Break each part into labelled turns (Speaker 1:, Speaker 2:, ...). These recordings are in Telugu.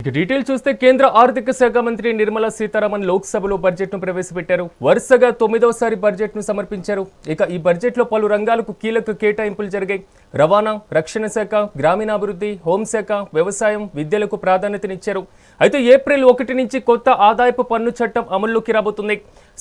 Speaker 1: ఇక డీటెయిల్ చూస్తే కేంద్ర ఆర్థిక శాఖ మంత్రి నిర్మలా సీతారామన్ లోక్సభలో బడ్జెట్ను ప్రవేశపెట్టారు. వరుసగా 9వసారి బడ్జెట్ను సమర్పించారు. ఇక ఈ బడ్జెట్లో పలు రంగాలకు కీలక కేటాయింపులు జరిగాయి. రవాణా, రక్షణ శాఖ, గ్రామీణాభివృద్ధి, హోంశాఖ, వ్యవసాయం, విద్యలకు ప్రాధాన్యతనిచ్చారు. అయితే ఏప్రిల్ 1 నుంచి కొత్త ఆదాయపు పన్ను చట్టం అమల్లోకి రాబోతుంది.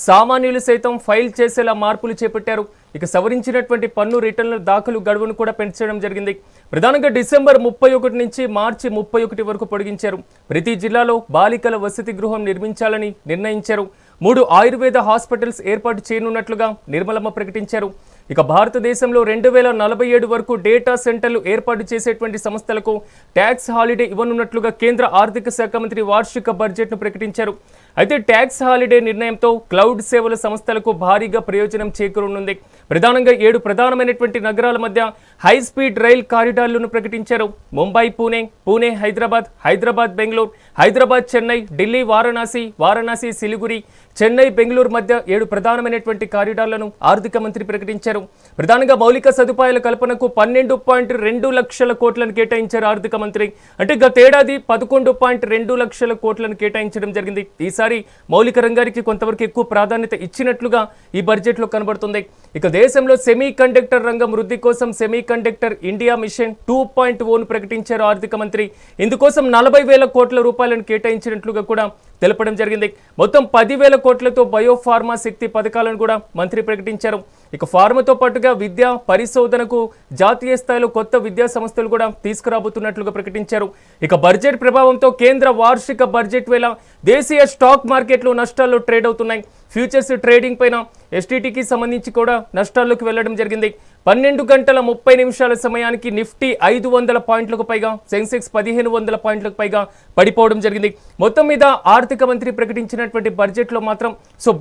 Speaker 1: సామాన్యులు సైతం ఫైల్ చేసేలా మార్పులు చేపట్టారు. ఇక సవరించినటువంటి పన్ను రిటర్నుల దాఖలు గడువును కూడా పెంచడం జరిగింది. ప్రధానంగా డిసెంబర్ 31 నుంచి మార్చి 31 వరకు పొడిగించారు. ప్రతి జిల్లాలో బాలికల వసతి గృహం నిర్మించాలని నిర్ణయించారు. 3 ఆయుర్వేద హాస్పిటల్స్ ఏర్పాటు చేయనున్నట్లుగా నిర్మలమ్మ ప్రకటించారు. ఇక భారతదేశంలో 2047 వరకు డేటా సెంటర్లు ఏర్పాటు చేసేటువంటి సంస్థలకు ట్యాక్స్ హాలిడే ఇవ్వనున్నట్లుగా కేంద్ర ఆర్థిక శాఖ మంత్రి వార్షిక బడ్జెట్ను ప్రకటించారు. అయితే ట్యాక్స్ హాలిడే నిర్ణయంతో క్లౌడ్ సేవల సంస్థలకు భారీగా ప్రయోజనం చేకూరనుంది. ప్రధానంగా 7 ప్రధానమైనటువంటి నగరాల మధ్య హై స్పీడ్ రైల్ కారిడార్లను ప్రకటించారు. ముంబై పూణే, పూణే హైదరాబాద్, హైదరాబాద్ బెంగళూరు, హైదరాబాద్ చెన్నై, ఢిల్లీ వారణాసి, వారణాసి సిలిగురి, చెన్నై బెంగళూరు మధ్య 7 ప్రధానమైనటువంటి కారిడార్లను ఆర్థిక మంత్రి ప్రకటించారు. ప్రధానంగా మౌలిక సదుపాయాల కల్పనకు 12.2 లక్షల కోట్లను కేటాయించారు ఆర్థిక మంత్రి. అంటే గతేడాది 11.2 లక్షల కోట్లను కేటాయించడం జరిగింది. ఈసారి మౌలిక రంగానికి కొంతవరకు ఎక్కువ ప్రాధాన్యత ఇచ్చినట్లుగా ఈ బడ్జెట్లో కనబడుతుంది. ఇక దేశంలో సెమీ కండక్టర్ రంగం వృద్ధి కోసం సెమీ కండక్టర్ ఇండియా మిషన్ 2.0ను ప్రకటించారు ఆర్థిక మంత్రి. ఇందుకోసం 40,000 కోట్ల రూపాయలను కేటాయించినట్లుగా కూడా తెలపడం జరిగింది. మొత్తం 10,000 కోట్లతో బయోఫార్మా శక్తి పథకాలను కూడా మంత్రి ప్రకటించారు. ఇక ఫార్మాతో పాటుగా విద్య పరిశోధనకు జాతీయ స్థాయిలో కొత్త విద్యా సంస్థలు కూడా తీసుకురాబోతున్నట్లుగా ప్రకటించారు. ఇక బడ్జెట్ ప్రభావంతో కేంద్ర వార్షిక బడ్జెట్ వేళ దేశీయ స్టాక్ మార్కెట్లు నష్టాల్లో ట్రేడ్ అవుతున్నాయి. ఫ్యూచర్స్ ట్రేడింగ్ పైన ఎస్టీటీకి సంబంధించి కూడా నష్టాల్లోకి వెళ్లడం జరిగింది. 12 గంటల 30 నిమిషాల సమయానికి నిఫ్టీ 500 పాయింట్లకు పైగా, సెన్సెక్స్ 1500 పాయింట్లకు పైగా పడిపోవడం జరిగింది. మొత్తం మీద ఆర్థిక మంత్రి ప్రకటించినటువంటి బడ్జెట్లో మాత్రం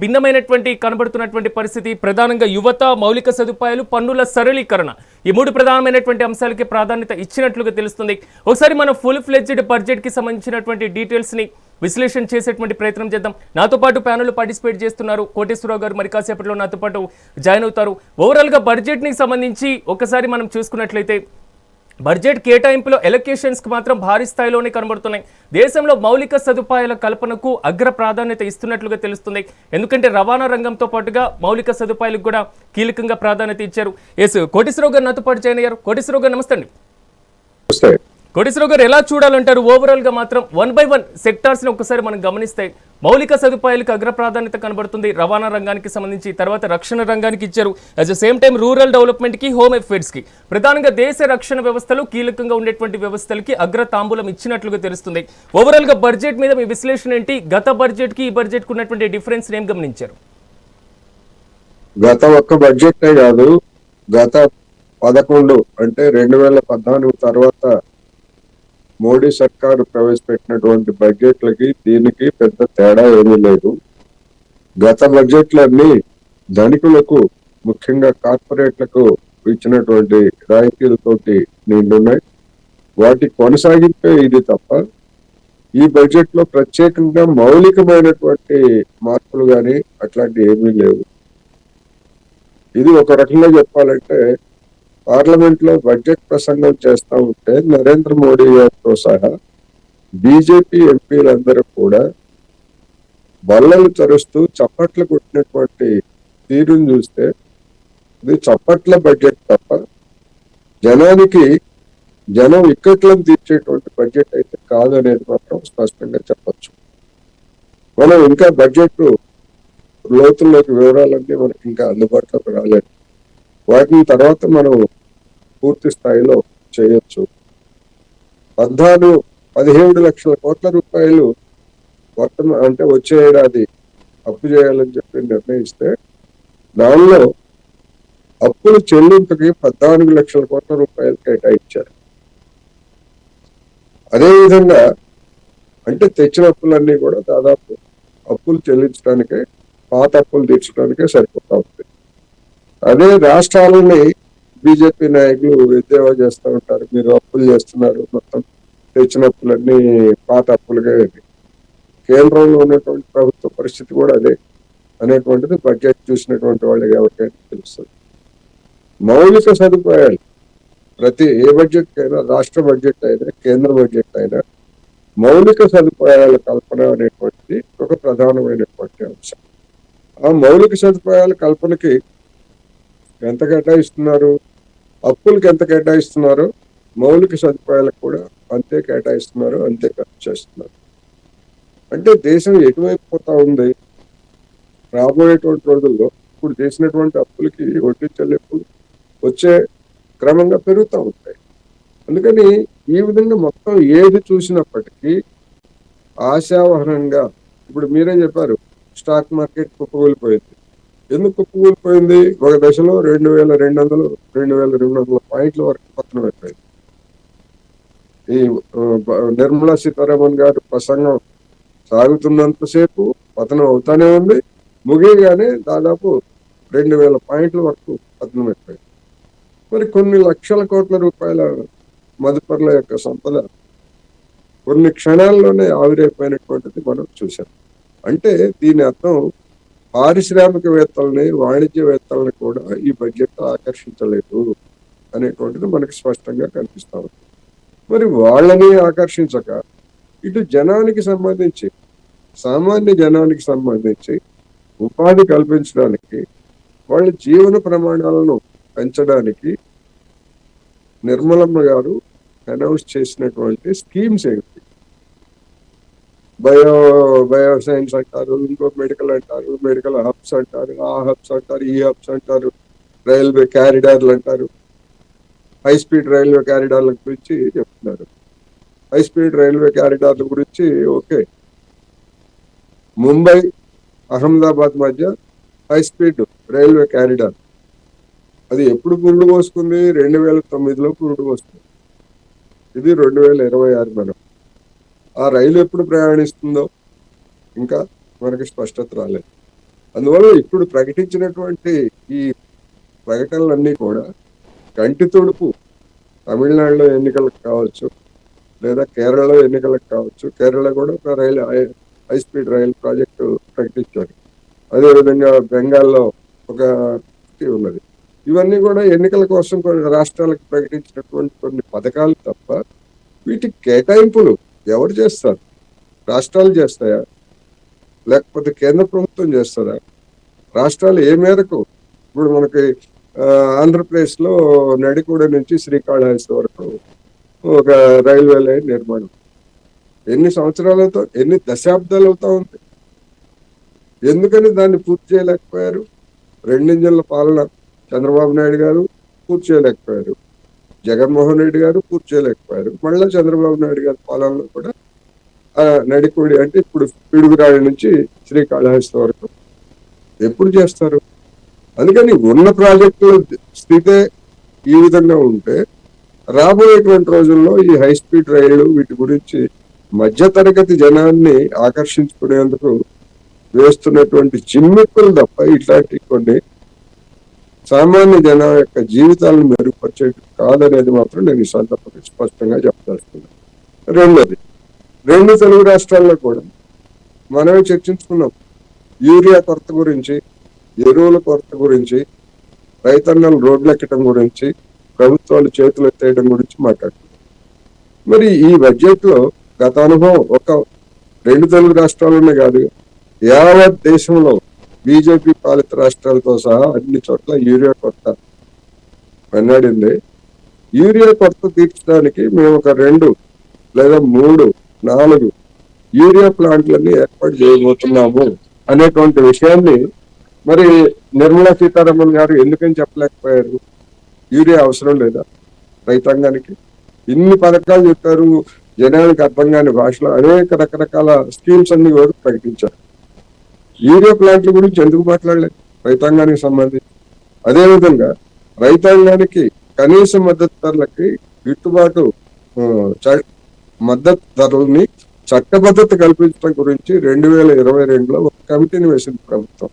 Speaker 1: భిన్నమైనటువంటి కనబడుతున్నటువంటి పరిస్థితి. ప్రధానంగా యువత, మౌలిక సదుపాయాలు, పన్నుల సరళీకరణ, ఈ 3 ప్రధానమైనటువంటి అంశాలకి ప్రాధాన్యత ఇచ్చినట్లుగా తెలుస్తుంది. ఒకసారి మనం ఫుల్ ఫ్లెడ్జ్డ్ బడ్జెట్కి సంబంధించినటువంటి డీటెయిల్స్ని విశ్లేషణ చేసేటువంటి ప్రయత్నం చేద్దాం. నాతో పాటు ప్యానెల్లో పార్టిసిపేట్ చేస్తున్నారు కోటేశ్వరరావు గారు, మరి కాసేపట్లో నాతో పాటు జాయిన్ అవుతారు. ఓవరాల్గా బడ్జెట్ని సంబంధించి ఒకసారి మనం చూసుకున్నట్లయితే బడ్జెట్ కేటాయింపులో ఎలొకేషన్స్కి మాత్రం భారీ స్థాయిలోనే కనబడుతున్నాయి. దేశంలో మౌలిక సదుపాయాల కల్పనకు అగ్ర ప్రాధాన్యత ఇస్తున్నట్లుగా తెలుస్తుంది. ఎందుకంటే రవాణా రంగంతో పాటుగా మౌలిక సదుపాయాలకు కూడా కీలకంగా ప్రాధాన్యత ఇచ్చారు. ఎస్, కోటేశ్వరరావు గారు నాతో పాటు జాయిన్ అయ్యారు. కోటేశ్వరరావు గారు నమస్తే అండి. కోటేశ్వరరావు గారు, ఎలా చూడాలంటారు? ఓవరాల్ గా మాత్రం 1 by 1 సెక్టార్స్ ని ఒకసారి మనం గమనిస్తే మౌలిక సదుపాయాలకు అగ్ర ప్రాధాన్యత కనబడుతుంది. రవాణా రంగానికి సంబంధించి, తర్వాత రక్షణ రంగానికి ఇచ్చారు. At the same time rural development కి, హోమ్ అఫేర్స్ కి, ప్రధానంగా దేశ రక్షణ వ్యవస్థలు కీలకంగా ఉండేటువంటి వ్యవస్థలకి అగ్ర తాంబూలం ఇచ్చినట్లుగా తెలుస్తుంది. ఓవరాల్ గా బడ్జెట్ మీద మీ విశ్లేషణ ఏంటి? గత బడ్జెట్ కి ఈ బడ్జెట్ కు ఉన్నటువంటి డిఫరెన్స్ ఏం గమనించారు?
Speaker 2: గత ఒక్క బడ్జెటే కాదు, గత 11 అంటే 2014 తర్వాత మోడీ సర్కారు ప్రవేశపెట్టినటువంటి బడ్జెట్లకి దీనికి పెద్ద తేడా ఏమీ లేదు. గత బడ్జెట్లన్నీ ధనికులకు, ముఖ్యంగా కార్పొరేట్లకు ఇచ్చినటువంటి రాయితీలతోటి నిండున్నాయి. వాటి కొనసాగింపే ఇది తప్ప ఈ బడ్జెట్ లో ప్రత్యేకంగా మౌలికమైనటువంటి మార్పులు కానీ అట్లాంటి ఏమీ లేవు. ఇది ఒక రకంగా చెప్పాలంటే పార్లమెంట్ లో బడ్జెట్ ప్రసంగం చేస్తా ఉంటే నరేంద్ర మోడీ గారితో సహా బీజేపీ ఎంపీలందరూ కూడా బల్లలు చరుస్తూ చప్పట్లు కొట్టినటువంటి తీరును చూస్తే ఇది చప్పట్ల బడ్జెట్ తప్ప జనం ఇక్కట్లను తీర్చేటువంటి బడ్జెట్ అయితే కాదు అనేది మాత్రం స్పష్టంగా చెప్పచ్చు. మనం ఇంకా బడ్జెట్ లోతుల్లోకి వివరాలన్నీ మనకి ఇంకా అందుబాటులోకి రాలేదు. వాటిని తర్వాత మనం పూర్తి స్థాయిలో చేయొచ్చు. 17 లక్షల కోట్ల రూపాయలు మొత్తం అంటే వచ్చే ఏడాది అప్పు చేయాలని చెప్పి నిర్ణయిస్తే దానిలో అప్పులు చెల్లింపుకి 14 లక్షల కోట్ల రూపాయలు కేటాయించారు. అదేవిధంగా అంటే తెచ్చిన అప్పులన్నీ కూడా దాదాపు అప్పులు చెల్లించడానికే, పాత అప్పులు తీర్చడానికే సరిపోతా ఉంది. అదే రాష్ట్రాలని బీజేపీ నాయకులు ఎద్దేవా చేస్తూ ఉంటారు, మీరు అప్పులు చేస్తున్నారు, మొత్తం తెచ్చిన అప్పులన్నీ పాత అప్పులుగా. కేంద్రంలో ఉన్నటువంటి ప్రభుత్వ పరిస్థితి కూడా అదే అనేటువంటిది బడ్జెట్ చూసినటువంటి వాళ్ళకి ఎవరికైనా తెలుస్తుంది. మౌలిక సదుపాయాలు ప్రతి ఏ బడ్జెట్ అయినా, రాష్ట్ర బడ్జెట్ అయినా, కేంద్ర బడ్జెట్ అయినా మౌలిక సదుపాయాల కల్పన అనేటువంటిది ఒక ప్రధానమైనటువంటి అంశం. ఆ మౌలిక సదుపాయాల కల్పనకి ఎంత కేటాయిస్తున్నారు, అప్పులకి ఎంత కేటాయిస్తున్నారు, మౌలిక సదుపాయాలకు కూడా అంతే కేటాయిస్తున్నారు, అంతే ఖర్చు చేస్తున్నారు. అంటే దేశం ఎటువైపు పోతా ఉంది? రాబోయేటువంటి రోజుల్లో ఇప్పుడు చేసినటువంటి అప్పులకి వడ్డీ చెల్లింపులు వచ్చే క్రమంగా పెరుగుతూ ఉంటాయి. అందుకని ఈ విధంగా మొత్తం ఏది చూసినప్పటికీ ఆశావహనంగా, ఇప్పుడు మీరే చెప్పారు స్టాక్ మార్కెట్ కుప్పకూలిపోయింది. ఎందుకు కుప్పకూలిపోయింది? ఒక దశలో 2200 2200 పాయింట్ల వరకు పతనం అయిపోయింది. ఈ నిర్మలా సీతారామన్ గారు ప్రసంగం సాగుతున్నంతసేపు పతనం అవుతానే ఉంది, ముగియగానే దాదాపు 2000 పాయింట్ల వరకు పతనం అయిపోయింది. మరి కొన్ని లక్షల కోట్ల రూపాయల మదుపర్ల యొక్క సంపద కొన్ని క్షణాల్లోనే ఆవిరైపోయినటువంటిది మనం చూసాం. అంటే దీని అర్థం పారిశ్రామికవేత్తల్ని, వాణిజ్యవేత్తల్ని కూడా ఈ బడ్జెట్ ఆకర్షించలేదు అనేటువంటిది మనకి స్పష్టంగా కనిపిస్తా ఉంది. మరి వాళ్ళని ఆకర్షించక ఇటు జనానికి సంబంధించి, సామాన్య జనానికి సంబంధించి ఉపాధి కల్పించడానికి, వాళ్ళ జీవన ప్రమాణాలను పెంచడానికి నిర్మలమ్మ గారు అనౌన్స్ చేసినటువంటి స్కీమ్స్ ఏంటి? బయో సైన్స్ అంటారు, ఇంకో మెడికల్ అంటారు, మెడికల్ హబ్స్ అంటారు, ఆ హబ్స్ అంటారు, ఈ హబ్స్ అంటారు, రైల్వే క్యారిడార్లు అంటారు, హై స్పీడ్ రైల్వే క్యారిడార్ల గురించి చెప్తున్నారు. హై స్పీడ్ రైల్వే క్యారిడార్ల గురించి ఓకే, ముంబై అహ్మదాబాద్ మధ్య హై స్పీడ్ రైల్వే క్యారిడార్ అది ఎప్పుడు పురుడు పోసుకుంది? 2009లో పురుడు పోసుకుంది. ఇది 2026 మనం. ఆ రైలు ఎప్పుడు ప్రయాణిస్తుందో ఇంకా మనకి స్పష్టత రాలేదు. అందువల్ల ఇప్పుడు ప్రకటించినటువంటి ఈ ప్రకటనలన్నీ కూడా కంటి తుడుపు. తమిళనాడులో ఎన్నికలకు కావచ్చు, లేదా కేరళలో ఎన్నికలకు కావచ్చు. కేరళ కూడా ఒక రైలు హై స్పీడ్ రైలు ప్రాజెక్టు ప్రకటించారు. అదేవిధంగా బెంగాల్లో ఒక ఉన్నది. ఇవన్నీ కూడా ఎన్నికల కోసం కొన్ని రాష్ట్రాలకు ప్రకటించినటువంటి కొన్ని పథకాలు తప్ప వీటి కేటాయింపులు ఎవరు చేస్తారు? రాష్ట్రాలు చేస్తాయా, లేకపోతే కేంద్ర ప్రభుత్వం చేస్తారా? రాష్ట్రాలు ఏ మేరకు? ఇప్పుడు మనకి ఆంధ్రప్రదేశ్ లో నడికూడ నుంచి శ్రీకాళహస్తి వరకు ఒక రైల్వే లైన్ నిర్మాణం ఎన్ని సంవత్సరాలతో, ఎన్ని దశాబ్దాలు అవుతా ఉంది. ఎందుకని దాన్ని పూర్తి చేయలేకపోయారు? 2 ఇంజన్ల పాలన చంద్రబాబు నాయుడు గారు పూర్తి చేయలేకపోయారు, జగన్మోహన్ రెడ్డి గారు పూర్తి చేయలేకపోయారు. మళ్ళీ చంద్రబాబు నాయుడు గారి పాలనలో కూడా నడికూడి అంటే ఇప్పుడు పిడుగురాడి నుంచి శ్రీకాళహస్తి వరకు ఎప్పుడు చేస్తారు? అందుకని ఉన్న ప్రాజెక్టుల స్థితే ఈ విధంగా ఉంటే రాబోయేటువంటి రోజుల్లో ఈ హై స్పీడ్ రైళ్లు వీటి గురించి మధ్యతరగతి జనాన్ని ఆకర్షించుకునేందుకు వేస్తున్నటువంటి జిమ్మిక్కులు తప్ప ఇట్లాంటి కొన్ని సామాన్య జనం యొక్క జీవితాలను మెరుగుపరిచేది కాదనేది మాత్రం నేను ఈ సందర్భంగా స్పష్టంగా చెప్పదలుచుకున్నాను. రెండోది, 2 తెలుగు రాష్ట్రాల్లో కూడా మనమే చర్చించుకున్నాం. యూరియా కొరత గురించి, ఎరువుల కొరత గురించి, రైతన్నలు రోడ్లెక్కడం గురించి, ప్రభుత్వాలు చేతులు ఎత్తేయడం గురించి మాట్లాడుతున్నాం. మరి ఈ బడ్జెట్ లో గత అనుభవం ఒక 2 తెలుగు రాష్ట్రాల్లోనే కాదు, యావత్ దేశంలో బీజేపీ పాలిత రాష్ట్రాలతో సహా అన్ని చోట్ల యూరియా కొరత వెన్నాడింది. యూరియా కొరత తీర్చడానికి మేము ఒక 2 లేదా 3, 4 యూరియా ప్లాంట్లన్నీ ఏర్పాటు చేయబోతున్నాము అనేటువంటి విషయాన్ని మరి నిర్మలా సీతారామన్ గారు ఎందుకని చెప్పలేకపోయారు? యూరియా అవసరం లేదా రైతాంగానికి? ఇన్ని పథకాలు చెప్పారు, జనానికి అర్థం కాని భాషలో అనేక రకరకాల స్కీమ్స్ అన్ని కూడా ప్రకటించారు. యూరియా ప్లాంట్ల గురించి ఎందుకు మాట్లాడలేదు రైతాంగానికి సంబంధించి? అదేవిధంగా రైతాంగానికి కనీస మద్దతు ధరలకి గిట్టుబాటు మద్దతు ధరలని చట్టబద్ధత కల్పించడం గురించి 2022లో ఒక కమిటీని వేసింది ప్రభుత్వం.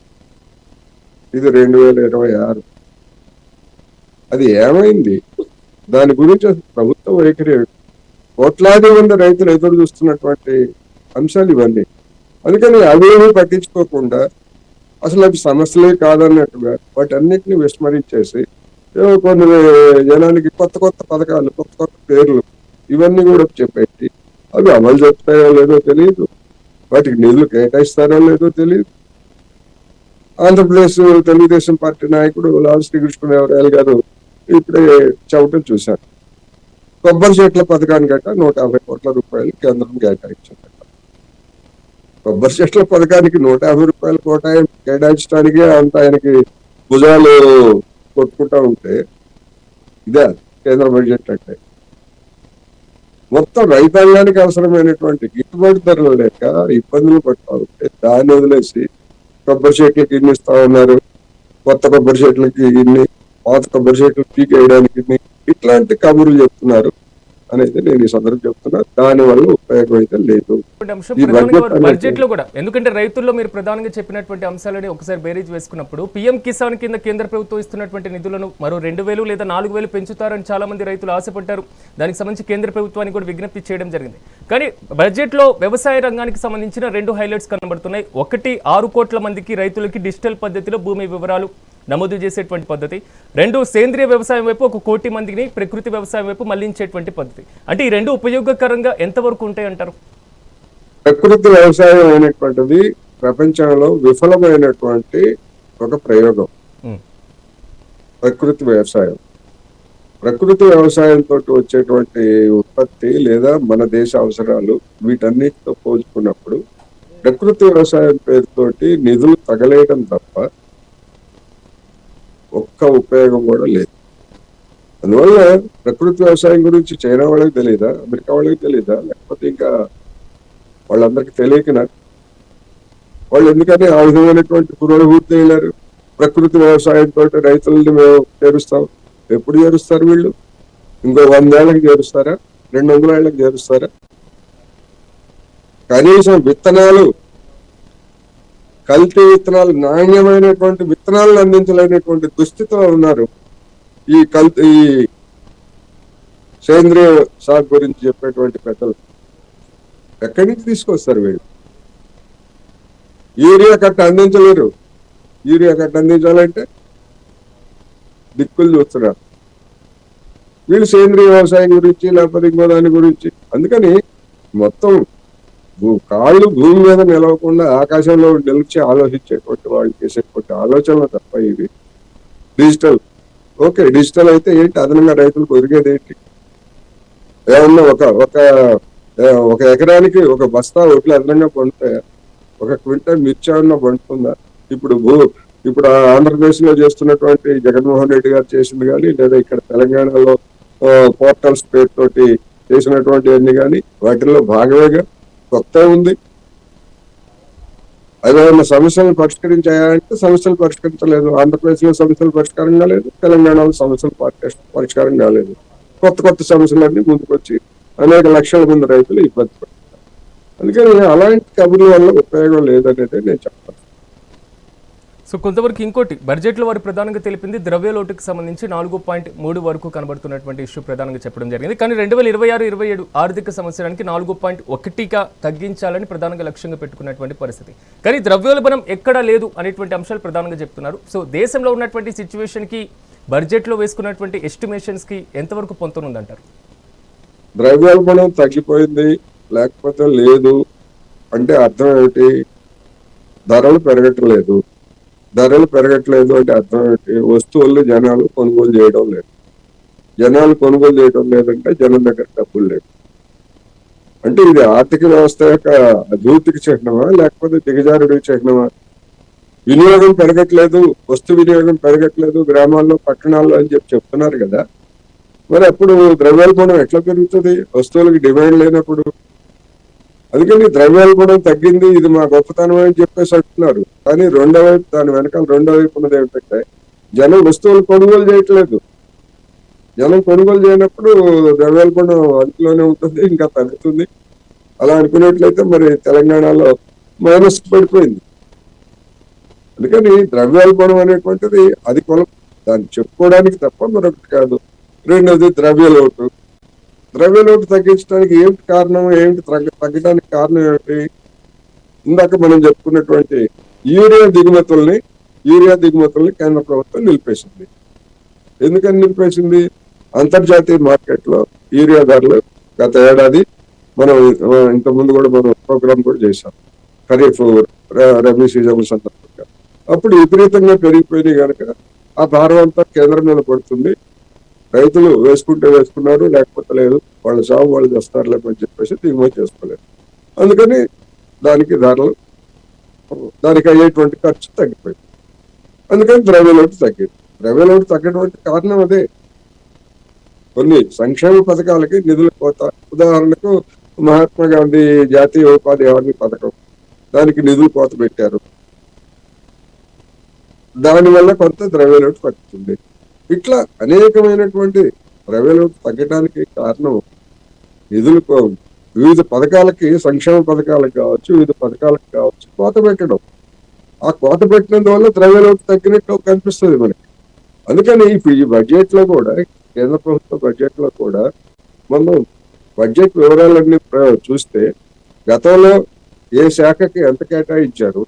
Speaker 2: ఇది 2026. అది ఏమైంది? దాని గురించి ప్రభుత్వ వైఖరి, కోట్లాది మంది రైతులు ఎదురు చూస్తున్నటువంటి అంశాలు ఇవన్నీ. అందుకని అవేమీ పట్టించుకోకుండా అసలు అవి సమస్యలే కాదన్నట్టుగా వాటన్నిటిని విస్మరించేసి కొన్ని జనానికి కొత్త కొత్త పథకాలు, కొత్త కొత్త పేర్లు ఇవన్నీ కూడా చెప్పేసి అవి అమలు జరుపుతాయో లేదో తెలియదు, వాటికి నిధులు కేటాయిస్తారో లేదో తెలియదు. ఆంధ్రప్రదేశ్ తెలుగుదేశం పార్టీ నాయకుడు లాల్ శ్రీకృష్ణదేవరాయలు గారు ఇప్పుడే చెప్పడం చూశాను. కొబ్బరి చెట్ల పథకానికి గట్ట 150 కోట్ల రూపాయలు కేంద్రం కేటాయించింది. కొబ్బరి చెట్ల పథకానికి 150 రూపాయలు కేటాయించడానికే అంత ఆయనకి భుజాలు కొట్టుకుంటా ఉంటే ఇదే కేంద్ర బడ్జెట్ అంటే. మొత్తం రైతాంగానికి అవసరమైనటువంటి గిట్టుబాటు ధరలు లేక ఇబ్బందులు పడుతూ ఉంటే దాన్ని వదిలేసి కొబ్బరి చెట్లకి ఇన్ని ఇస్తా ఉన్నారు, కొత్త కొబ్బరి చెట్లకి ఇన్ని, పాత కొబ్బరి చెట్లు పీకేయడానికి ఇన్ని, ఇట్లాంటి కబుర్లు చెప్తున్నారు అనేది నేను ఈ సందర్భం చెప్తున్నా. దాని వల్ల ఉపయోగం అయితే లేదు
Speaker 1: అంశం
Speaker 2: ఈ
Speaker 1: ప్రధానంగా బడ్జెట్ లో కూడా. ఎందుకంటే రైతుల్లో మీరు ప్రధానంగా చెప్పినటువంటి అంశాలని ఒకసారి బేరీజ్ వేసుకున్నప్పుడు పీఎం కిసాన్ కింద కేంద్ర ప్రభుత్వం ఇస్తున్నటువంటి నిధులను మరో 2,000 లేదా 4,000 పెంచుతారని చాలా మంది రైతులు ఆశపడ్డారు. దానికి సంబంధించి కేంద్ర ప్రభుత్వానికి కూడా విజ్ఞప్తి చేయడం జరిగింది. కానీ బడ్జెట్ లో వ్యవసాయ రంగానికి సంబంధించిన 2 హైలైట్స్ కనబడుతున్నాయి. ఒకటి 6 కోట్ల మందికి రైతులకి డిజిటల్ పద్ధతిలో భూమి వివరాలు నమోదు చేసేటువంటి పద్ధతి. 2 సేంద్రియ వ్యవసాయం వైపు 1 కోటి మందిని ప్రకృతి వ్యవసాయం వైపు మళ్లించేటువంటి పద్ధతి. అంటే ఈ 2 ఉపయోగకరంగా ఎంతవరకు ఉంటాయి అంటారు?
Speaker 2: ప్రకృతి వ్యవసాయం అనేటువంటిది ప్రపంచంలో విఫలమైనటువంటి ఒక ప్రయోగం. ప్రకృతి వ్యవసాయంతో వచ్చేటువంటి ఉత్పత్తి లేదా మన దేశ అవసరాలు వీటన్నిటితో పోల్చుకున్నప్పుడు ప్రకృతి వ్యవసాయం పేరుతోటి నిధులు తగలేయడం తప్ప ఒక్క ఉపయోగం కూడా లేదు. అందువల్ల ప్రకృతి వ్యవసాయం గురించి చైనా వాళ్ళకి తెలియదా, అమెరికా వాళ్ళకి తెలియదా, లేకపోతే ఇంకా వాళ్ళందరికీ తెలియకనా? వాళ్ళు ఎందుకని ఆ విధమైనటువంటి పురోగతి వెళ్ళారు? ప్రకృతి వ్యవసాయంతో రైతులని మేము చేరుస్తాం. ఎప్పుడు చేరుస్తారు వీళ్ళు? ఇంకో 100 ఏళ్ళకి చేరుస్తారా? 200 ఏళ్ళకి చేరుస్తారా? కనీసం విత్తనాలు, కల్తీ విత్తనాలు, నాణ్యమైనటువంటి విత్తనాలను అందించలేనటువంటి దుస్థితిలో ఉన్నారు ఈ సేంద్రియ సాగు గురించి చెప్పేటువంటి పెద్దలు. ఎక్కడి నుంచి తీసుకొస్తారు వీళ్ళు? యూరియా కట్ట అందించలేరు. యూరియా కట్ట అందించాలంటే దిక్కులు చూస్తున్నారు. వీళ్ళు సేంద్రియ వ్యవసాయం గురించి లేకపోతే ఇంకో దాని గురించి. అందుకని మొత్తం కాళ్ళు భూమి మీద నిలవకుండా ఆకాశంలో నిలిచి ఆలోచించేటువంటి వాళ్ళు చేసేటువంటి ఆలోచనలు తప్ప ఇవి. డిజిటల్ డిజిటల్ అయితే ఏంటి? అదనంగా రైతులకు ఒరిగేది ఏంటి? ఏమన్నా ఒక ఎకరానికి 1 బస్తా ఒడ్లు అదనంగా పండితే 1 క్వింటల్ మిర్చి ఏమన్నా పండుతుందా? ఇప్పుడు ఆంధ్రప్రదేశ్ లో చేస్తున్నటువంటి జగన్మోహన్ రెడ్డి గారు చేసింది కానీ, లేదా ఇక్కడ తెలంగాణలో పోర్టల్స్ పేరుతోటి చేసినటువంటి అన్ని కానీ వాటిల్లో భాగమేగా. కొత్త ఉంది. అదేమన్నా సమస్యలను పరిష్కరించాయంటే సమస్యలు పరిష్కరించలేదు. ఆంధ్రప్రదేశ్ లో సమస్యలు పరిష్కారం కాలేదు, తెలంగాణలో సమస్యలు పరిష్కారం కాలేదు. కొత్త సమస్యలన్నీ ముందుకొచ్చి అనేక లక్షల మంది రైతులు ఇబ్బంది పడుతున్నారు. అందుకని అలాంటి కబుర్ల వల్ల ఉపయోగం లేదనేది నేను చెప్తాను.
Speaker 1: సో కొంతవరకు ఇంకోటి బడ్జెట్లో వారు ప్రధానంగా తెలిపింది ద్రవ్యలోటుకు సంబంధించి 4.3 వరకు కనబడుతున్నటువంటి ఇష్యూ ప్రధానంగా చెప్పడం జరిగింది. కానీ 2026-27 ఆర్థిక సంవత్సరానికి 4.1గా తగ్గించాలని ప్రధానంగా లక్ష్యంగా పెట్టుకున్నటువంటి పరిస్థితి. కానీ ద్రవ్యోల్బణం ఎక్కడా లేదు అనేటువంటి అంశాలు ప్రధానంగా చెప్తున్నారు. సో దేశంలో ఉన్నటువంటి సిచ్యువేషన్కి బడ్జెట్లో వేసుకున్నటువంటి ఎస్టిమేషన్స్కి ఎంతవరకు పొందుతుందంటారు?
Speaker 2: ద్రవ్యోల్బణం తగ్గిపోయింది లేకపోతే లేదు అంటే అర్థం ఏమిటి? ధరలు పెరగట్లేదు. ధరలు పెరగట్లేదు అంటే అర్థం ఏంటి? వస్తువులు జనాలు కొనుగోలు చేయడం లేదు. జనాలు కొనుగోలు చేయడం లేదంటే జనం దగ్గర డబ్బులు లేదు. అంటే ఇది ఆర్థిక వ్యవస్థ యొక్క అభివృద్ధికి చిహ్నమా లేకపోతే దిగజారుడికి చిహ్నమా? వినియోగం పెరగట్లేదు, వస్తు వినియోగం పెరగట్లేదు గ్రామాల్లో పట్టణాల్లో అని చెప్తున్నారు కదా. మరి అప్పుడు ద్రవ్యోల్బణం ఎట్లా పెరుగుతుంది? వస్తువులకి డిమాండ్ లేనప్పుడు. అందుకని ద్రవ్యోల్బణం తగ్గింది, ఇది మా గొప్పతనం అని చెప్పేసి అంటున్నారు. కానీ దాని వెనకాల రెండో వైపు ఉన్నది ఏమిటంటే జనం వస్తువులు కొనుగోలు చేయట్లేదు. జనం కొనుగోలు చేయనప్పుడు ద్రవ్యోల్బణం అదుపులోనే ఉంటుంది, ఇంకా తగ్గుతుంది. అలా అనుకున్నట్లయితే మరి తెలంగాణలో మైనస్ పడిపోయింది. అందుకని ద్రవ్యోల్బణం అనేటువంటిది అది దాన్ని చెప్పుకోవడానికి తప్ప మరొకటి కాదు. రెండోది ద్రవ్యలోటు తగ్గించడానికి ఏమిటి కారణం? తగ్గడానికి కారణం ఏమిటి? ఇందాక మనం చెప్పుకున్నటువంటి యూరియా దిగుమతుల్ని కేంద్ర ప్రభుత్వం నిలిపేసింది. ఎందుకని నిలిపేసింది? అంతర్జాతీయ మార్కెట్ లో యూరియా ధరలు గత ఏడాది మనం ఇంతకుముందు కూడా మనం ప్రోగ్రామ్ కూడా చేశాం ఖరీఫ్ రబీ సీజన్ సందర్భంగా. అప్పుడు విపరీతంగా పెరిగిపోయినాయి కనుక ఆ భారం అంతా కేంద్రం మీద పడుతుంది. రైతులు వేసుకుంటే వేసుకున్నారు, లేకపోతే లేదు, వాళ్ళ సాగు వాళ్ళు చేస్తారులేమని చెప్పేసి దిగుమతి చేసుకోలేదు. అందుకని దానికి ధరలు, దానికి అయ్యేటువంటి ఖర్చు తగ్గిపోయింది. అందుకని ద్రవ్యలోటు తగ్గింది. ద్రవ్యలోటు తగ్గడానికి కారణం అదే. కొన్ని సంక్షేమ పథకాలకి నిధుల కోత. ఉదాహరణకు మహాత్మా గాంధీ జాతీయ ఉపాధి హామీ పథకం, దానికి నిధులు కోత పెట్టారు. దానివల్ల కొంత ద్రవ్యలోటు తగ్గుతుంది. ఇట్లా అనేకమైనటువంటి ద్రవ్యలోటు తగ్గడానికి కారణం నిధులు వివిధ పథకాలకి, సంక్షేమ పథకాలకు కావచ్చు, వివిధ పథకాలకు కావచ్చు కోత పెట్టడం. ఆ కోత పెట్టినందువల్ల ద్రవ్యలోటు తగ్గినట్టు కనిపిస్తుంది మనకి. అందుకని ఇప్పుడు ఈ బడ్జెట్ లో కూడా, కేంద్ర ప్రభుత్వ బడ్జెట్ లో కూడా మనం బడ్జెట్ వివరాలన్నీ చూస్తే గతంలో ఏ శాఖకి ఎంత కేటాయించారు,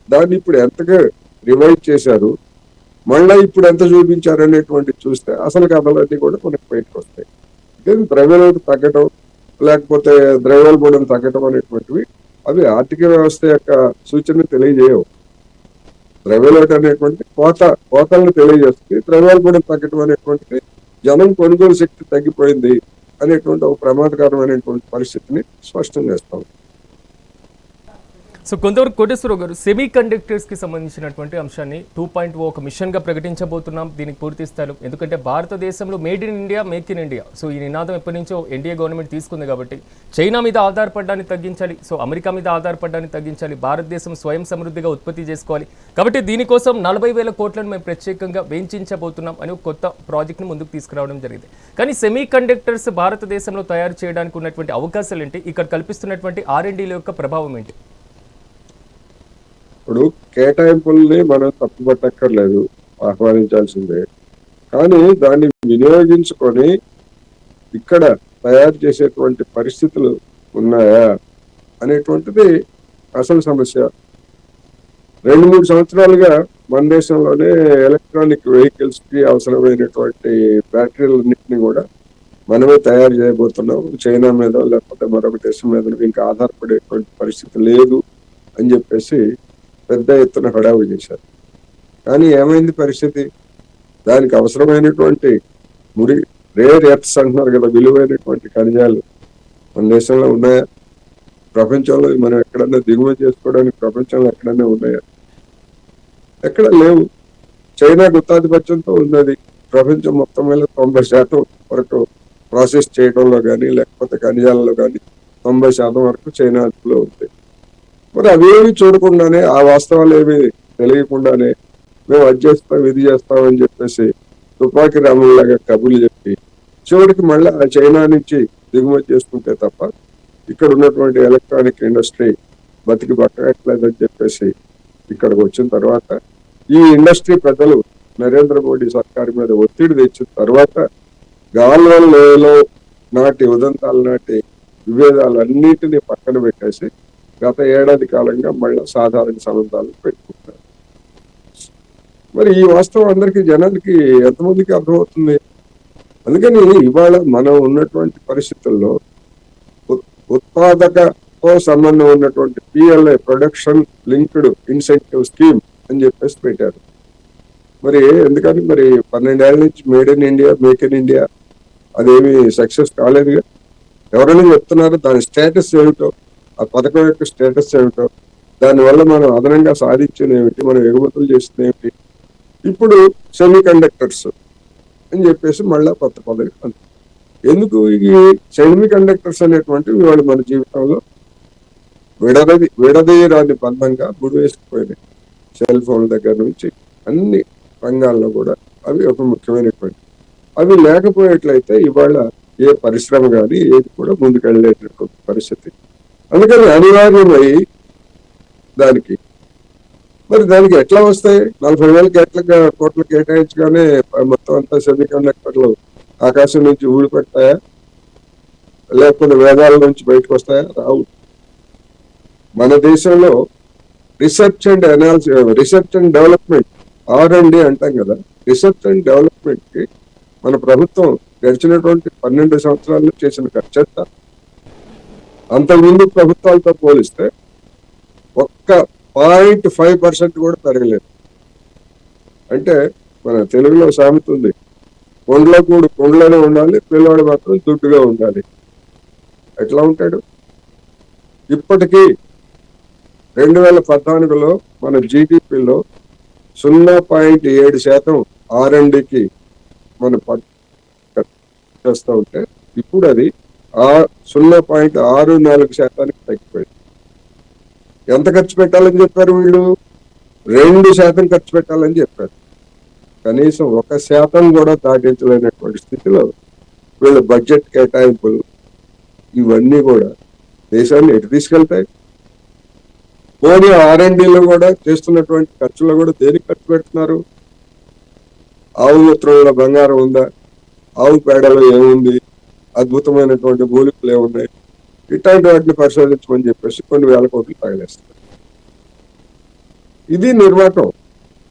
Speaker 2: దాన్ని ఇప్పుడు ఎంతగా రివైజ్ చేశారు, మళ్ళీ ఇప్పుడు ఎంత చూపించారు అనేటువంటి చూస్తే అసలు కథలన్నీ కూడా మనకు బయటకు వస్తాయి. ద్రవ్యలోటు తగ్గడం, లేకపోతే ద్రవ్యోల్బణం తగ్గడం అనేటువంటివి అవి ఆర్థిక వ్యవస్థ యొక్క సూచన తెలియజేయవు. ద్రవ్యలోటు అనేటువంటి కోతలను తెలియజేస్తుంది. ద్రవ్యోల్బణం తగ్గడం అనేటువంటిది జనం కొనుగోలు శక్తి తగ్గిపోయింది అనేటువంటి ఒక ప్రమాదకరమైనటువంటి పరిస్థితిని స్పష్టం చేస్తాం.
Speaker 1: సో కొంతవరకు కోటేశ్వరరావు గారు, సెమీ కండక్టర్స్కి సంబంధించినటువంటి అంశాన్ని 2.0 ఒక మిషన్గా ప్రకటించబోతున్నాం. దీనికి పూర్తి స్థాయిలో, ఎందుకంటే భారతదేశంలో made in India, make in India, so ఈ నినాదం ఎప్పటి నుంచో ఎన్డీఏ గవర్నమెంట్ తీసుకుంది కాబట్టి చైనా మీద ఆధారపడడాన్ని తగ్గించాలి, సో అమెరికా మీద ఆధారపడడాన్ని తగ్గించాలి, భారతదేశం స్వయం సమృద్ధిగా ఉత్పత్తి చేసుకోవాలి. కాబట్టి దీనికోసం 40,000 కోట్లను మేము ప్రత్యేకంగా వేయించబోతున్నాం అని ఒక కొత్త ప్రాజెక్ట్ను ముందుకు తీసుకురావడం జరిగింది. కానీ సెమీ కండక్టర్స్ భారతదేశంలో తయారు చేయడానికి ఉన్నటువంటి అవకాశాలు ఏంటి, ఇక్కడ కల్పిస్తున్నటువంటి R&Dల యొక్క ప్రభావం ఏంటి?
Speaker 2: ఇప్పుడు కేటాయింపుల్ని మనం తప్పుపట్టక్కర్లేదు, ఆహ్వానించాల్సిందే. కానీ దాన్ని వినియోగించుకొని ఇక్కడ తయారు చేసేటువంటి పరిస్థితులు ఉన్నాయా అనేటువంటిది అసలు సమస్య. 2-3 సంవత్సరాలుగా మన దేశంలోనే ఎలక్ట్రానిక్ వెహికల్స్ కి అవసరమైనటువంటి బ్యాటరీలన్నింటినీ కూడా మనమే తయారు చేయబోతున్నాం. చైనా మీద లేకపోతే మరొక దేశం మీద ఇంకా ఆధారపడేటువంటి పరిస్థితి లేదు అని చెప్పేసి పెద్ద ఎత్తున హడావుడి చేశారు. కానీ ఏమైంది పరిస్థితి? దానికి అవసరమైనటువంటి రేర్ ఎర్త్స్ అంటున్నారు కదా, విలువైనటువంటి ఖనిజాలు మన దేశంలో ఉన్నాయా? ప్రపంచంలో మనం ఎక్కడన్నా దిగుమతి చేసుకోవడానికి ప్రపంచంలో ఎక్కడన్నా ఉన్నాయా? ఎక్కడ లేవు. చైనా గుత్తాధిపత్యంతో ఉన్నది. ప్రపంచం మొత్తం మీద 90% వరకు ప్రాసెస్ చేయడంలో కానీ, లేకపోతే ఖనిజాలలో కానీ 90% వరకు చైనా అదుపులో ఉంది. మరి అవేమి చూడకుండానే, ఆ వాస్తవాలు ఏమి తెలియకుండానే మేము అది చేస్తాం, ఇది చేస్తామని చెప్పేసి తుపాకీ రాములాగా కబుర్లు చెప్పి చివరికి మళ్ళీ ఆ చైనా నుంచి దిగుమతి చేసుకుంటే తప్ప ఇక్కడ ఉన్నటువంటి ఎలక్ట్రానిక్ ఇండస్ట్రీ బతికి బట్టట్లేదని చెప్పేసి ఇక్కడికి వచ్చిన తర్వాత ఈ ఇండస్ట్రీ పెద్దలు నరేంద్ర మోడీ సర్కారు మీద ఒత్తిడి తెచ్చిన తర్వాత గాల్వన్లో నాటి ఉదంతాలు నాటి విభేదాలన్నిటినీ పక్కన పెట్టేసి గత ఏడాది కాలంగా మళ్ళీ సాధారణ సంబంధాలు పెట్టుకుంటారు. మరి ఈ వాస్తవం అందరికీ, జనానికి ఎంతమందికి అర్థమవుతుంది? అందుకని ఇవాళ మనం ఉన్నటువంటి పరిస్థితుల్లో ఉత్పాదకతో సంబంధం ఉన్నటువంటి PLI, production linked incentive scheme అని చెప్పేసి పెట్టారు. మరి ఎందుకని మరి 12 ఏళ్ల నుంచి made in India, make in India అదేమి సక్సెస్ కాలేదుగా. ఎవరైనా చెప్తున్నారు దాని స్టేటస్ ఏమిటో, ఆ పథకం యొక్క స్టేటస్ ఏమిటో, దానివల్ల మనం అదనంగా సాధించేది ఏమిటి, మనం ఎగుమతులు చేస్తుంది ఏమిటి? ఇప్పుడు సెమీ కండక్టర్స్ అని చెప్పేసి మళ్ళా కొత్త పదవి. ఎందుకు ఈ సెమీ కండక్టర్స్ అనేటువంటివి ఇవాళ మన జీవితంలో విడదీయరాని బంధంగా ముడివేసుకుపోయినాయి. సెల్ ఫోన్ దగ్గర నుంచి అన్ని రంగాల్లో కూడా అవి ఒక ముఖ్యమైనటువంటి. అవి లేకపోయేట్లయితే ఇవాళ ఏ పరిశ్రమ కానీ ఏది కూడా ముందుకెళ్ళేటటువంటి పరిస్థితి. అందుకని అనివార్యమై దానికి మరి దానికి ఎట్లా వస్తాయి? 40,000 కోట్లు కేటాయించగానే మొత్తం అంతా సెమీ కండక్టర్లు ఆకాశం నుంచి ఊడిపెడతాయా? లేకపోతే వేదాల నుంచి బయటకు వస్తాయా? రావు. మన దేశంలో రీసెర్చ్ అండ్ డెవలప్మెంట్, R&D అంటాం కదా, రీసెర్చ్ అండ్ డెవలప్మెంట్ కి మన ప్రభుత్వం గడిచినటువంటి 12 సంవత్సరాల్లో చేసిన ఖర్చు అంతకుముందు ప్రభుత్వాలతో పోలిస్తే ఒక్క 0.5% కూడా పెరగలేదు. అంటే మన తెలుగులో సామెత ఉంది, కొండలో కూడు కొండలోనే ఉండాలి, పిల్లవాడు మాత్రం దుడ్డుగా ఉండాలి. ఎట్లా ఉంటాడు? ఇప్పటికీ 2014లో మన జీడిపిలో 0.7% R&Dకి మన చేస్తూ ఉంటే ఇప్పుడు అది 0.64% తగ్గిపోయింది. ఎంత ఖర్చు పెట్టాలని చెప్పారు వీళ్ళు? 2% ఖర్చు పెట్టాలని చెప్పారు. కనీసం 1% కూడా దాటించలేనటువంటి స్థితిలో వీళ్ళ బడ్జెట్ కేటాయింపులు ఇవన్నీ కూడా దేశాన్ని ఎటు తీసుకెళ్తాయి? పోనీ R&Dలో కూడా చేస్తున్నటువంటి ఖర్చులో కూడా దేనికి ఖర్చు పెడుతున్నారు? ఆవు మూత్రంలో బంగారం ఉందా? ఆవు పేడలో ఏముంది? అద్భుతమైనటువంటి మూలికలు ఏమున్నాయి? ఇట్లాంటి వాటిని పరిశోధించమని చెప్పేసి కొన్ని వేల కోట్లు తగిలేస్తారు. ఇది నిర్వాహకం.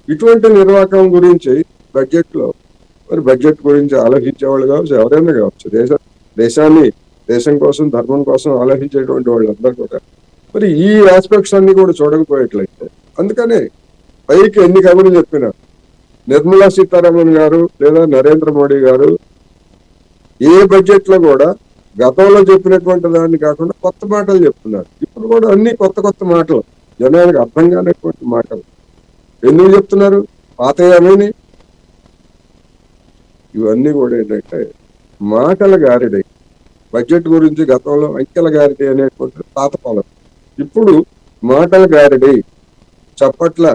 Speaker 2: ఇటువంటి నిర్వాహకం గురించి బడ్జెట్ గురించి ఆలోచించేవాళ్ళు కావచ్చు, ఎవరైనా కావచ్చు, దేశం కోసం, ధర్మం కోసం ఆలోచించేటువంటి వాళ్ళందరూ కూడా మరి ఈ ఆస్పెక్ట్స్ అన్ని కూడా చూడకపోయేట్లయితే, అందుకనే పైకి ఎన్ని కబుర్లు చెప్పినా నిర్మలా సీతారామన్ గారు లేదా నరేంద్ర మోడీ గారు ఏ బడ్జెట్ లో కూడా గతంలో చెప్పినటువంటి దాన్ని కాకుండా కొత్త మాటలు చెప్తున్నారు. ఇప్పుడు కూడా అన్ని కొత్త మాటలు, జనానికి అర్థం కానటువంటి మాటలు ఎందుకు చెప్తున్నారు? పాతయామని ఇవన్నీ కూడా ఏంటంటే మాటల గారిడి. బడ్జెట్ గురించి గతంలో అంకెల గారిడి అనేటువంటి పాత పాలన, ఇప్పుడు మాటల గారిడి, చప్పట్ల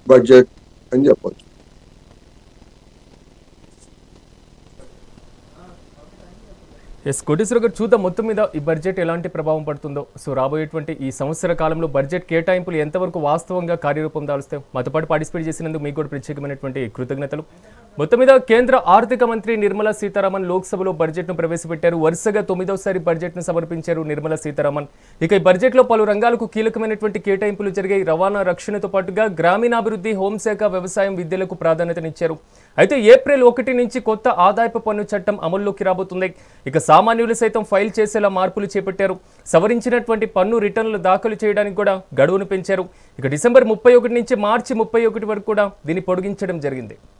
Speaker 2: బడ్జెట్ అని చెప్పొచ్చు.
Speaker 1: కోటేశ్వర గారు, చూద్దాం మొత్తం మీద ఈ బడ్జెట్ ఎలాంటి ప్రభావం పడుతుందో. సో రాబోయేటువంటి ఈ సంవత్సర కాలంలో బడ్జెట్ కేటాయింపులు ఎంతవరకు వాస్తవంగా కార్యరూపం దాలుస్తాయి. మాతో పాటు పార్టిసిపేట్ చేసినందుకు మీకు కూడా ప్రత్యేకమైనటువంటి కృతజ్ఞతలు. మొత్తం మీద కేంద్ర ఆర్థిక మంత్రి నిర్మలా సీతారామన్ లోక్సభలో బడ్జెట్ను ప్రవేశపెట్టారు. వరుసగా 9వసారి బడ్జెట్ను సమర్పించారు నిర్మలా సీతారామన్. ఇక ఈ బడ్జెట్లో పలు రంగాలకు కీలకమైనటువంటి కేటాయింపులు జరిగాయి. రవాణా, రక్షణతో పాటుగా గ్రామీణాభివృద్ధి, హోంశాఖ, వ్యవసాయం, విద్యలకు ప్రాధాన్యతనిచ్చారు. అయితే ఏప్రిల్ 1 నుంచి కొత్త ఆదాయపు పన్ను చట్టం అమల్లోకి రాబోతుంది. ఇక సామాన్యులు సైతం ఫైల్ చేసేలా మార్పులు చేపట్టారు. సవరించినటువంటి పన్ను రిటర్నులు దాఖలు చేయడానికి కూడా గడువును పెంచారు. ఇక డిసెంబర్ 31 నుంచి మార్చి 31 వరకు కూడా దీన్ని పొడిగించడం జరిగింది.